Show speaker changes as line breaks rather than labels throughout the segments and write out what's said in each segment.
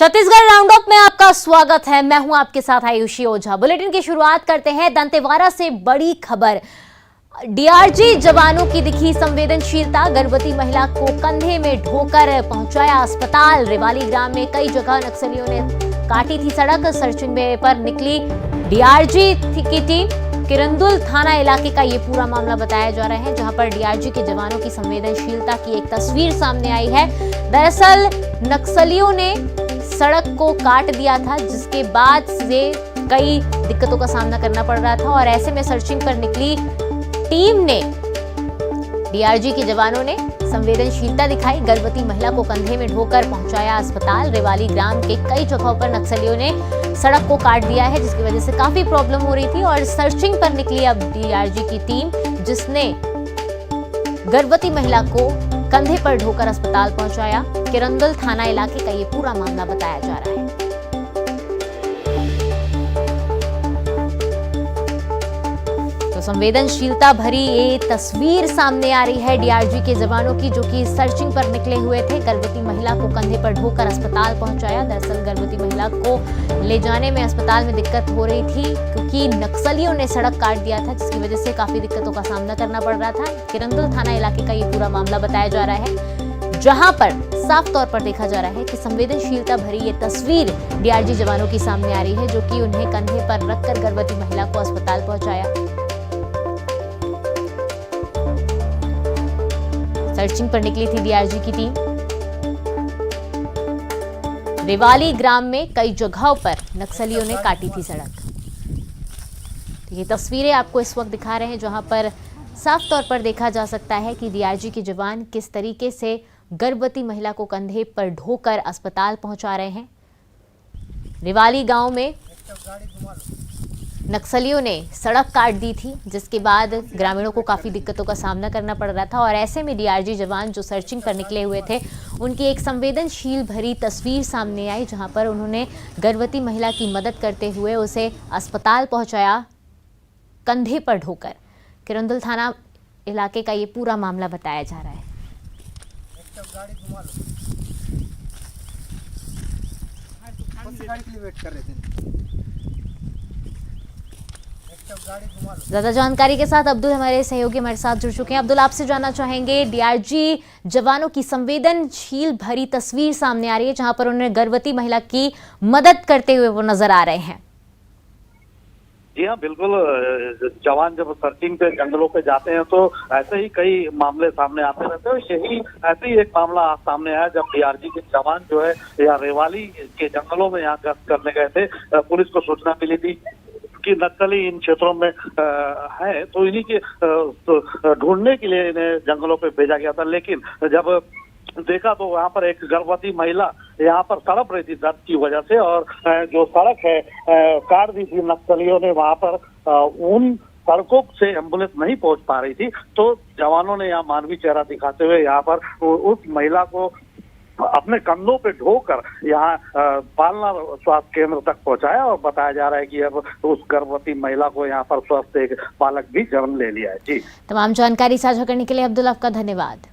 Chhattisgarh roundup में आपका स्वागत है। मैं हूं आपके साथ आयुषी ओझा। बुलेटिन की शुरुआत करते हैं दंतेवाड़ा से बड़ी खबर। डीआरजी जवानों की दिखी संवेदनशीलता, गर्भवती महिला को कंधे में ढोकर पहुंचाया अस्पताल। रेवाली ग्राम में कई जगह नक्सलियों ने काटी थी सड़क। सर्चिंग पर निकली डीआरजी की टीम। किरंदुल थाना इलाके का ये पूरा मामला बताया जा रहा है, जहां पर डीआरजी के जवानों की संवेदनशीलता की एक तस्वीर सामने आई है। दरअसल नक्सलियों ने सड़क को काट दिया था, जिसके बाद से कई दिक्कतों का सामना करना पड़ रहा था और ऐसे में सर्चिंग पर निकली टीम ने, डीआरजी के जवानों ने संवेदनशीलता दिखाई। गर्भवती महिला को कंधे में ढोकर पहुंचाया अस्पताल। रेवाली ग्राम के कई जगहों पर नक्सलियों ने सड़क को काट दिया है, जिसकी वजह से काफी प्रॉब्लम हो रही थी और सर्चिंग पर निकली अब डीआरजी की टीम, जिसने गर्भवती महिला को कंधे पर ढोकर अस्पताल पहुंचाया। किरंदुल थाना इलाके का ये पूरा मामला बताया जा रहा है। तो संवेदनशीलता भरी ये तस्वीर सामने आ रही है डीआरजी के जवानों की, जो कि सर्चिंग पर निकले हुए थे। गर्भवती महिला को कंधे पर ढोकर अस्पताल पहुंचाया। दरअसल गर्भवती महिला को ले जाने में अस्पताल में दिक्कत हो रही थी, क्योंकि नक्सलियों ने सड़क काट दिया था, जिसकी वजह से काफी दिक्कतों का सामना करना पड़ रहा था। किरंदुल थाना इलाके का ये पूरा मामला बताया जा रहा है, जहां पर साफ तौर पर देखा जा रहा है कि संवेदनशीलता भरी ये तस्वीर डीआरजी जवानों की सामने आ रही है, जो कि उन्हें कंधे पर रखकर गर्भवती महिला को अस्पताल पहुंचाया। सर्चिंग पर निकली थी डीआरजी की टीम। रेवाली ग्राम में कई जगहों पर नक्सलियों ने काटी थी सड़क। तो ये तस्वीरें आपको इस वक्त दिखा रहे हैं, जहां पर साफ तौर पर देखा जा सकता है कि डीआरजी के जवान किस तरीके से गर्भवती महिला को कंधे पर ढोकर अस्पताल पहुंचा रहे हैं। रेवाली गांव में नक्सलियों ने सड़क काट दी थी, जिसके बाद ग्रामीणों को काफी दिक्कतों का सामना करना पड़ रहा था और ऐसे में डीआरजी जवान जो सर्चिंग पर निकले हुए थे, उनकी एक संवेदनशील भरी तस्वीर सामने आई, जहां पर उन्होंने गर्भवती महिला की मदद करते हुए उसे अस्पताल पहुंचाया कंधे पर ढोकर। किरंदुल थाना इलाके का ये पूरा मामला बताया जा रहा है। ज्यादा जानकारी के साथ अब्दुल हमारे सहयोगी हमारे साथ जुड़ चुके हैं। अब्दुल, आपसे जानना चाहेंगे, डीआरजी जवानों की संवेदनशील भरी तस्वीर सामने आ रही है, जहां पर उन्हें गर्भवती महिला की मदद करते हुए वो नजर आ रहे हैं।
जी हाँ, बिल्कुल। जवान जब सर्चिंग पे जंगलों पे जाते हैं तो ऐसे ही कई मामले सामने आते रहते हैं। यही ऐसे ही एक मामला आज सामने आया, जब डीआरजी के जवान जो है या रेवाली के जंगलों में यहाँ गश्त करने गए थे। पुलिस को सूचना मिली थी कि नक्सली इन क्षेत्रों में है, तो इन्हीं के ढूंढने के लिए इन्हें जंगलों पे भेजा गया था। लेकिन जब देखा तो वहाँ पर एक गर्भवती महिला यहाँ पर तड़प रही थी दर्द की वजह से, और जो सड़क है काट दी थी नक्सलियों ने। वहाँ पर उन सड़कों से एम्बुलेंस नहीं पहुँच पा रही थी, तो जवानों ने यहाँ मानवीय चेहरा दिखाते हुए यहाँ पर उस महिला को अपने कंधों पे ढोकर यहाँ पालना स्वास्थ्य केंद्र तक पहुंचाया और बताया जा रहा है कि अब उस गर्भवती महिला को यहाँ पर स्वस्थ एक बालक भी जन्म ले लिया है। जी,
तमाम जानकारी साझा करने के लिए अब्दुल आपका धन्यवाद।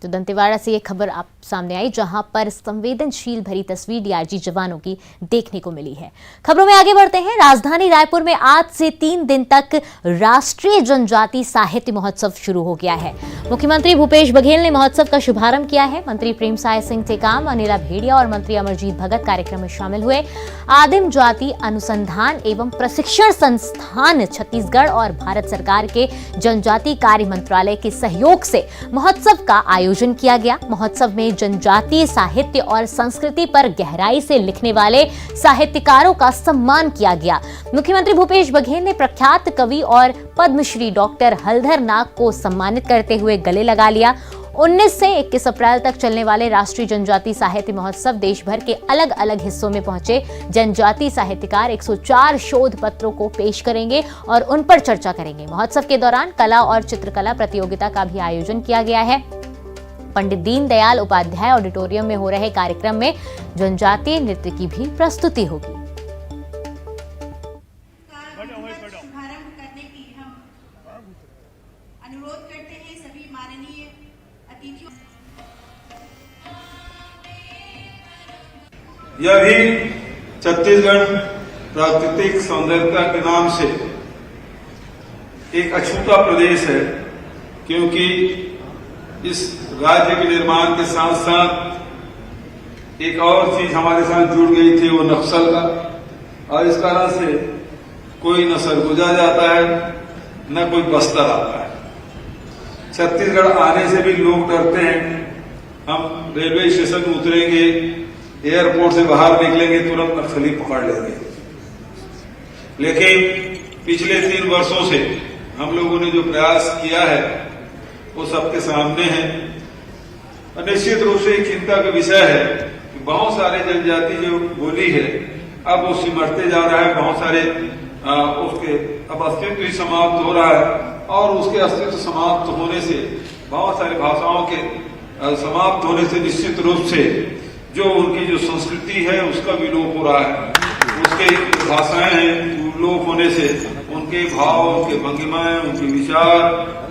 तो दंतेवाड़ा से ये खबर आप सामने आई, जहां पर संवेदनशील भरी तस्वीर डीआरजी जवानों की देखने को मिली है। खबरों में आगे बढ़ते हैं। राजधानी रायपुर में आज से 3 दिन तक राष्ट्रीय जनजाति साहित्य महोत्सव शुरू हो गया है। मुख्यमंत्री भूपेश बघेल ने महोत्सव का शुभारंभ किया है। मंत्री प्रेमसाय सिंह टेकाम, अनिला भेड़िया और मंत्री अमरजीत भगत कार्यक्रम में शामिल हुए। आदिम जाति अनुसंधान एवं प्रशिक्षण संस्थान छत्तीसगढ़ और भारत सरकार के जनजाति कार्य मंत्रालय के सहयोग से महोत्सव का आयोजन किया गया। महोत्सव में जनजातीय साहित्य और संस्कृति पर गहराई से लिखने वाले साहित्यकारों का सम्मान किया गया। मुख्यमंत्री भूपेश बघेल ने प्रख्यात कवि और पद्मश्री डॉक्टर हलधर नाग को सम्मानित करते हुए गले लगा लिया। 19 से 21 अप्रैल तक चलने वाले राष्ट्रीय जनजाति साहित्य महोत्सव देश भर के अलग अलग हिस्सों में पहुंचे जनजाति साहित्यकार 104 शोध पत्रों को पेश करेंगे और उन पर चर्चा करेंगे। महोत्सव के दौरान कला और चित्रकला प्रतियोगिता का भी आयोजन किया गया है। पंडित दीनदयाल उपाध्याय ऑडिटोरियम में हो रहे कार्यक्रम में जनजातीय नृत्य की भी प्रस्तुति होगी। अनुरोध करते हैं सभी माननीय अतिथियों
यह भी छत्तीसगढ़ प्राकृतिक सौंदर्यता के नाम से एक अछूता प्रदेश है, क्योंकि इस राज्य के निर्माण के साथ साथ एक और चीज हमारे साथ जुड़ गई थी, वो नक्सल का। और इस कारण से कोई न सरगुजा जाता है न कोई बस्तर आता है। छत्तीसगढ़ आने से भी लोग डरते हैं। हम रेलवे स्टेशन में उतरेंगे, एयरपोर्ट से बाहर निकलेंगे, तुरंत नक्सली पकड़ लेंगे। लेकिन पिछले 3 वर्षों से हम लोगों ने जो प्रयास किया है वो सबके सामने है। और निश्चित रूप से एक चिंता का विषय है कि बहुत सारे जनजाति जो बोली है अब वो सिमटते जा रहा है। बहुत सारे उसके अब अस्तित्व ही समाप्त हो रहा है, और उसके अस्तित्व समाप्त होने से बहुत सारी भाषाओं के समाप्त होने से निश्चित रूप से जो उनकी जो संस्कृति है उसका विलोप हो रहा है। उसके भाषाएं हैं विलोप होने से उनके भाव, उनके भंगिमाएं, उनके विचार,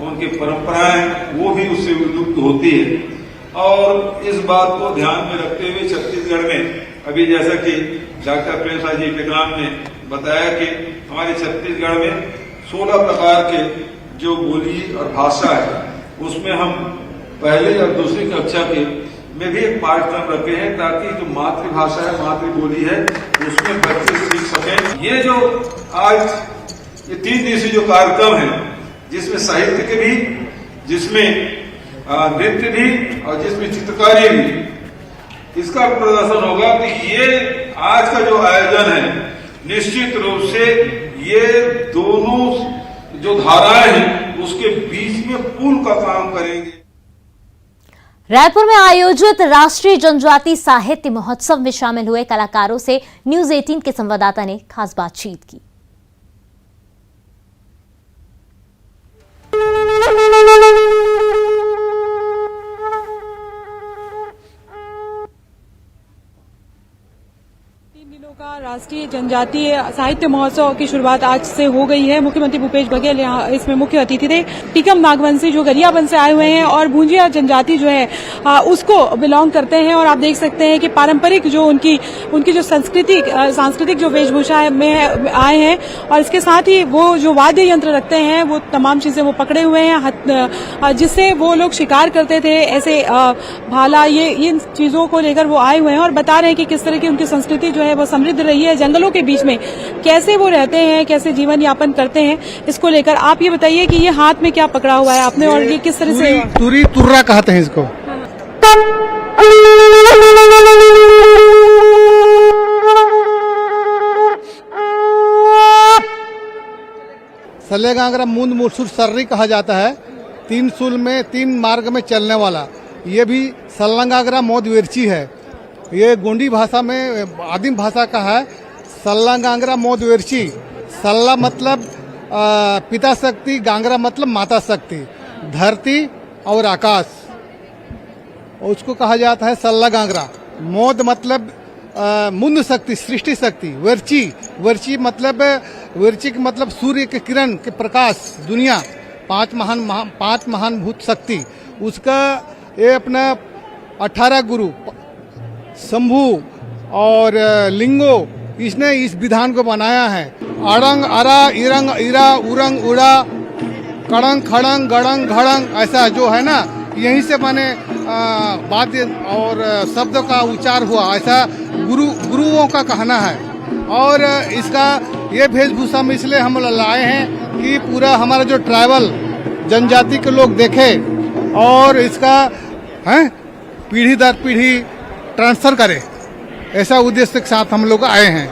उनकी परंपराएं वो भी उससे विलुप्त होती है। और इस बात को ध्यान में रखते हुए छत्तीसगढ़ में अभी जैसा कि डॉक्टर प्रेम साह जी टेकाम ने बताया कि हमारे छत्तीसगढ़ में 16 प्रकार के जो बोली और भाषा है उसमें हम पहले और दूसरी कक्षा के में भी एक पाठ्यक्रम रखे हैं, ताकि जो मातृभाषा है, मातृबोली है, उसमें बच्चे सीख सकें। ये जो आज ये 3 दिवसीय जो कार्यक्रम है, जिसमें साहित्य के भी, जिसमें नृत्य भी और जिसमें चित्रकारी भी, इसका प्रदर्शन होगा। तो ये आज का जो आयोजन है निश्चित रूप से ये दोनों जो धाराएं हैं उसके बीच में पुल का काम करेंगे।
रायपुर में आयोजित राष्ट्रीय जनजाति साहित्य महोत्सव में शामिल हुए कलाकारों से न्यूज 18 के संवाददाता ने खास बातचीत की।
राष्ट्रीय जनजातीय साहित्य महोत्सव की शुरुआत आज से हो गई है। मुख्यमंत्री भूपेश बघेल यहाँ इसमें मुख्य अतिथि थे। टीकम नागवंशी जो गरियाबंद से आए हुए हैं और भूंजिया जनजाति जो है उसको बिलोंग करते हैं, और आप देख सकते हैं कि पारंपरिक जो उनकी जो सांस्कृतिक जो वेशभूषा है में आए हैं, और इसके साथ ही वो जो वाद्य यंत्र रखते हैं वो तमाम चीजें वो पकड़े हुए हैं, जिससे वो लोग शिकार करते थे, ऐसे भाला, ये इन चीजों को लेकर वो आए हुए हैं और बता रहे हैं कि किस तरह की उनकी संस्कृति जो है वो समृद्ध रही है। जंगलों के बीच में कैसे वो रहते हैं, कैसे जीवन यापन करते हैं, इसको लेकर आप ये बताइए कि ये हाथ में क्या पकड़ा हुआ है आपने, और ये किस तरह से
तुरी तुर्रा कहते हैं इसको। सलेगांगरा मूंद मुरसुर सर्री कहा जाता है। 3 सूल में 3 मार्ग में चलने वाला ये भी सल्लंगागरा मोद विरची है। ये गोंडी भाषा में आदिम भाषा का है। सल्लंगांगरा मोद विरची, सल्ला मतलब पिता शक्ति, गांगरा मतलब माता शक्ति, धरती और आकाश, उसको कहा जाता है सल्लागांगरा। मोद मतलब मुंद शक्ति, सृष्टि शक्ति। वर्ची मतलब वर्ची के मतलब सूर्य के किरण के प्रकाश, दुनिया, 5 महान भूत शक्ति। उसका ये अपना 18 गुरु शंभु और लिंगो, इसने इस विधान को बनाया है। अड़ंग अरा इरंग इरा उरंग उड़ा कड़ंग खड़ंग गड़ंग घड़ंग, ऐसा जो है ना, यहीं से माने वाद्य और शब्द का उच्चार हुआ, ऐसा गुरुओं का कहना है। और इसका ये वेशभूषा में इसलिए हम लाए हैं कि पूरा हमारा जो ट्राइबल जनजाति के लोग देखे और इसका पीढ़ी दर पीढ़ी ट्रांसफर करे, ऐसा उद्देश्य के साथ हम लोग आए हैं।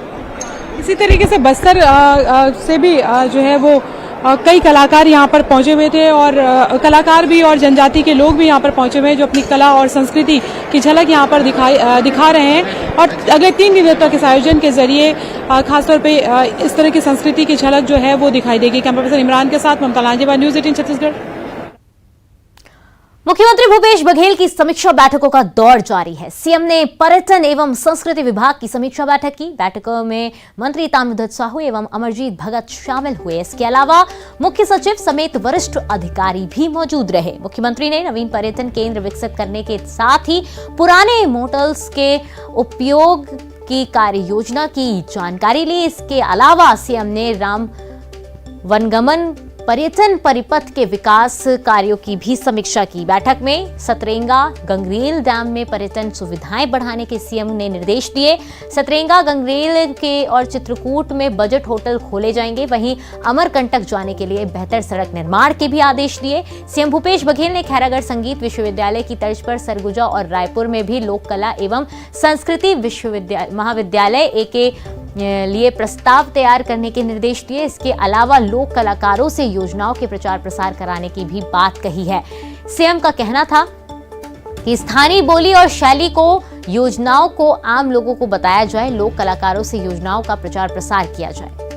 इसी तरीके से बस्तर से भी जो है वो कई कलाकार यहाँ पर पहुंचे हुए थे, और कलाकार भी और जनजाति के लोग भी यहाँ पर पहुंचे हुए हैं, जो अपनी कला और संस्कृति की झलक यहाँ पर दिखा रहे हैं। और अगले 3 दिनों तक इस आयोजन के जरिए खासतौर पे इस तरह की संस्कृति की झलक जो है वो दिखाई देगी। कैमरा पर्सन इमरान के साथ ममता लांजेवा, न्यूज 18 छत्तीसगढ़।
मुख्यमंत्री भूपेश बघेल की समीक्षा बैठकों का दौर जारी है। सीएम ने पर्यटन एवं संस्कृति विभाग की समीक्षा बैठक की। बैठकों में मंत्री ताम्रध्वज साहू एवं अमरजीत भगत शामिल हुए। इसके अलावा मुख्य सचिव समेत वरिष्ठ अधिकारी भी मौजूद रहे। मुख्यमंत्री ने नवीन पर्यटन केंद्र विकसित करने के साथ ही पुराने मोटल्स के उपयोग की कार्य योजना की जानकारी ली। इसके अलावा सीएम ने राम वनगमन पर्यटन परिपथ के विकास कार्यों की भी समीक्षा की। बैठक में सतरेंगा गंगरेल डैम में पर्यटन सुविधाएं बढ़ाने के सीएम ने निर्देश दिए। सतरेंगा गंगरेल के और चित्रकूट में बजट होटल खोले जाएंगे। वहीं अमरकंटक जाने के लिए बेहतर सड़क निर्माण के भी आदेश दिए। सीएम भूपेश बघेल ने खैरागढ़ संगीत विश्वविद्यालय की तर्ज पर सरगुजा और रायपुर में भी लोक कला एवं संस्कृति महाविद्यालय के लिए प्रस्ताव तैयार करने के निर्देश दिए। इसके अलावा लोक कलाकारों से योजनाओं के प्रचार प्रसार कराने की भी बात कही है। सीएम का कहना था कि स्थानीय बोली और शैली को योजनाओं को आम लोगों को बताया जाए, लोक कलाकारों से योजनाओं का प्रचार प्रसार किया जाए।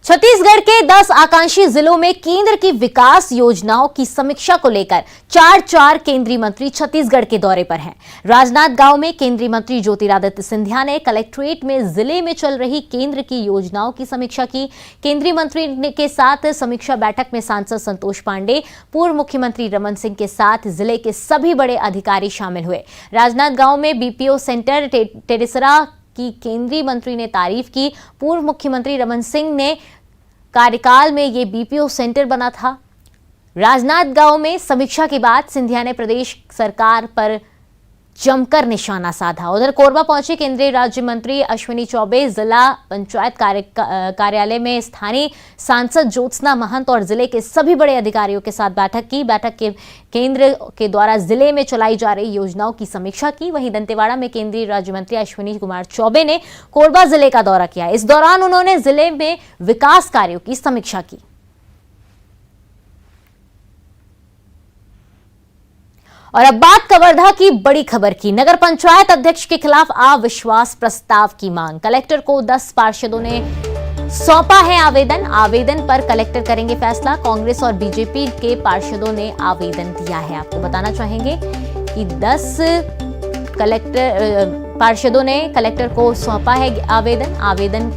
छत्तीसगढ़ के 10 आकांक्षी जिलों में केंद्र की विकास योजनाओं की समीक्षा को लेकर चार केंद्रीय मंत्री छत्तीसगढ़ के दौरे पर हैं। राजनांदगांव में केंद्रीय मंत्री ज्योतिरादित्य सिंधिया ने कलेक्ट्रेट में जिले में चल रही केंद्र की योजनाओं की समीक्षा की। केंद्रीय मंत्री के साथ समीक्षा बैठक में सांसद संतोष पांडे, पूर्व मुख्यमंत्री रमन सिंह के साथ जिले के सभी बड़े अधिकारी शामिल हुए। राजनांदगांव में बीपीओ सेंटर टेरेसरा की केंद्रीय मंत्री ने तारीफ की। पूर्व मुख्यमंत्री रमन सिंह ने कार्यकाल में ये बीपीओ सेंटर बना था। राजनांदगांव में समीक्षा के बाद सिंधिया ने प्रदेश सरकार पर जमकर निशाना साधा। उधर कोरबा पहुंचे केंद्रीय राज्य मंत्री अश्विनी चौबे जिला पंचायत कार्यालय में स्थानीय सांसद ज्योत्सना महंत और जिले के सभी बड़े अधिकारियों के साथ बैठक की। बैठक के केंद्र के द्वारा जिले में चलाई जा रही योजनाओं की समीक्षा की। वहीं दंतेवाड़ा में केंद्रीय राज्य मंत्री अश्विनी कुमार चौबे ने कोरबा जिले का दौरा किया। इस दौरान उन्होंने जिले में विकास कार्यों की समीक्षा की। और अब बात कवर्धा की बड़ी खबर की। नगर पंचायत अध्यक्ष के खिलाफ अविश्वास प्रस्ताव की मांग। कलेक्टर को 10 पार्षदों ने सौंपा है आवेदन पर कलेक्टर करेंगे फैसला। कांग्रेस और बीजेपी के पार्षदों ने आवेदन दिया है। आपको बताना चाहेंगे कि 10 पार्षदों ने कलेक्टर को सौंपा है आवेदन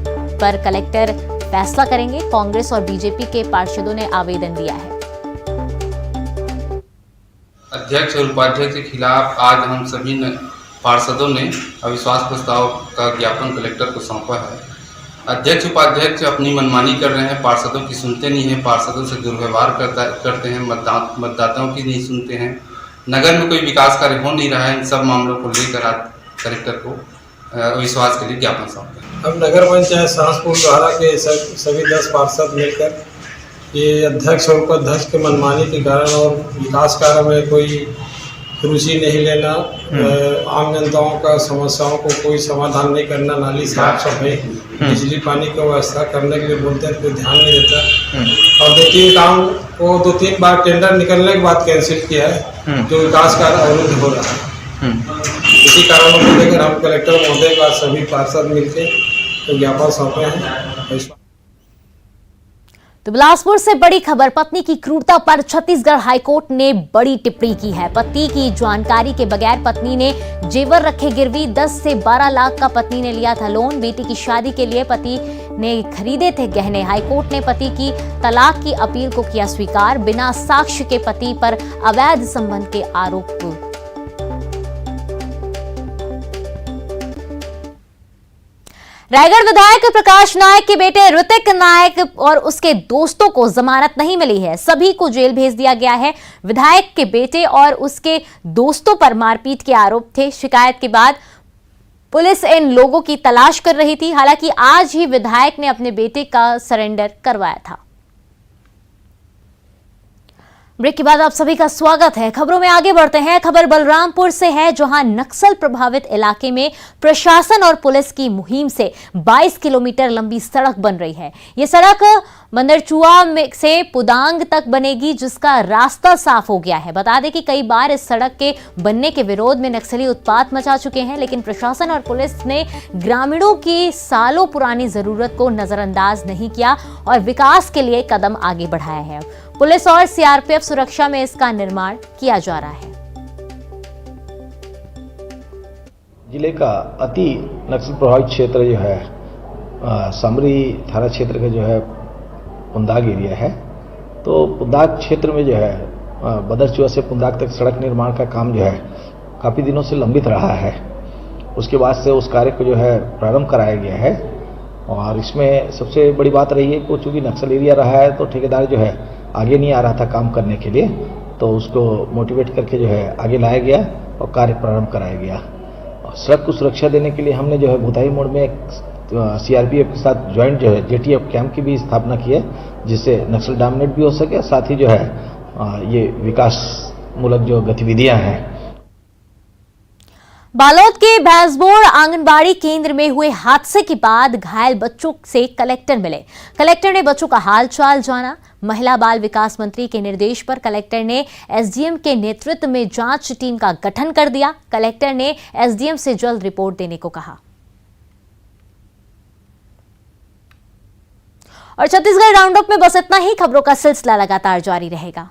पर कलेक्टर फैसला करेंगे। कांग्रेस और बीजेपी के पार्षदों ने आवेदन दिया है।
अध्यक्ष और उपाध्यक्ष के खिलाफ आज हम सभी पार्षदों ने अविश्वास प्रस्ताव का ज्ञापन कलेक्टर को सौंपा है। अध्यक्ष उपाध्यक्ष अपनी मनमानी कर रहे हैं, पार्षदों की सुनते नहीं हैं, पार्षदों से दुर्व्यवहार करते हैं, मतदाताओं की नहीं सुनते हैं। नगर में कोई विकास कार्य हो नहीं रहा है। इन सब मामलों को लेकर आज कलेक्टर को अविश्वास के लिए ज्ञापन सौंपा।
हम नगर पंचायत सहसपुर द्वारा के सभी 10 पार्षद मिलकर ये अध्यक्ष और उपाध्यक्ष के मनमानी के कारण और विकास कार्य में कोई रुचि नहीं लेना, आम जनताओं का समस्याओं को कोई समाधान नहीं करना, नाली साफ सफाई, बिजली पानी की व्यवस्था करने के लिए बोलते हैं, कोई ध्यान नहीं देता। और 2-3 काम को 2-3 बार टेंडर निकलने के बाद कैंसिल किया है, जो विकास कार्य अवरुद्ध हो रहा है। इसी कारणों को लेकर हम कलेक्टर महोदय का सभी पार्षद मिलकर ज्ञापन सौंपे हैं।
तो बिलासपुर से बड़ी खबर। पत्नी की क्रूरता पर छत्तीसगढ़ हाईकोर्ट ने बड़ी टिप्पणी की है। पति की जानकारी के बगैर पत्नी ने जेवर रखे गिरवी। 10 से 12 लाख का पत्नी ने लिया था लोन। बेटी की शादी के लिए पति ने खरीदे थे गहने। हाईकोर्ट ने पति की तलाक की अपील को किया स्वीकार। बिना साक्ष्य के पति पर अवैध संबंध के आरोप। रायगढ़ विधायक प्रकाश नायक के बेटे ऋतिक नायक और उसके दोस्तों को जमानत नहीं मिली है। सभी को जेल भेज दिया गया है। विधायक के बेटे और उसके दोस्तों पर मारपीट के आरोप थे। शिकायत के बाद पुलिस इन लोगों की तलाश कर रही थी। हालांकि आज ही विधायक ने अपने बेटे का सरेंडर करवाया था। ब्रेक के बाद आप सभी का स्वागत है। खबरों में आगे बढ़ते हैं। खबर बलरामपुर से है, जहां नक्सल प्रभावित इलाके में प्रशासन और पुलिस की मुहिम से 22 किलोमीटर लंबी सड़क बन रही है। ये सड़क मंदरचुआ से पुदांग तक बनेगी, जिसका रास्ता साफ हो गया है। बता दें कि कई बार इस सड़क के बनने के विरोध में नक्सली उत्पात मचा चुके हैं, लेकिन प्रशासन और पुलिस ने ग्रामीणों की सालों पुरानी जरूरत को नजरअंदाज नहीं किया और विकास के लिए कदम आगे बढ़ाया है। पुलिस और सीआरपीएफ सुरक्षा में इसका निर्माण किया जा रहा है।
जिले का अति नक्सल प्रभावित क्षेत्र जो है सामरी थाना क्षेत्र का जो है पुंदाग एरिया है। तो पुंदाक क्षेत्र में जो है बदरचुआ से पुंदाक तक सड़क निर्माण का काम जो है काफ़ी दिनों से लंबित रहा है। उसके बाद से उस कार्य को जो है प्रारंभ कराया गया है और इसमें सबसे बड़ी बात रही है कि चूँकि नक्सल एरिया रहा है तो ठेकेदार जो है आगे नहीं आ रहा था काम करने के लिए, तो उसको मोटिवेट करके जो है आगे लाया गया और कार्य प्रारंभ कराया गया। सड़क को सुरक्षा देने के लिए हमने जो है भूताई मोड़ में सीआरपीएफ के साथ ज्वाइंट जो है जेटीएफ कैंप की भी स्थापना की है, जिससे नक्सल डोमिनेट भी हो सके, साथ ही जो है ये विकास मूलक जो गतिविधियां हैं।
बालोद के भैंसबोड़ आंगनबाड़ी केंद्र में हुए हादसे के बाद घायल बच्चों से कलेक्टर मिले। कलेक्टर ने बच्चों का हालचाल जाना। महिला बाल विकास मंत्री के निर्देश पर कलेक्टर ने एसडीएम के नेतृत्व में जांच टीम का गठन कर दिया। कलेक्टर ने एसडीएम से जल्द रिपोर्ट देने को कहा। और छत्तीसगढ़ राउंड अप में बस इतना ही। खबरों का सिलसिला लगातार जारी रहेगा।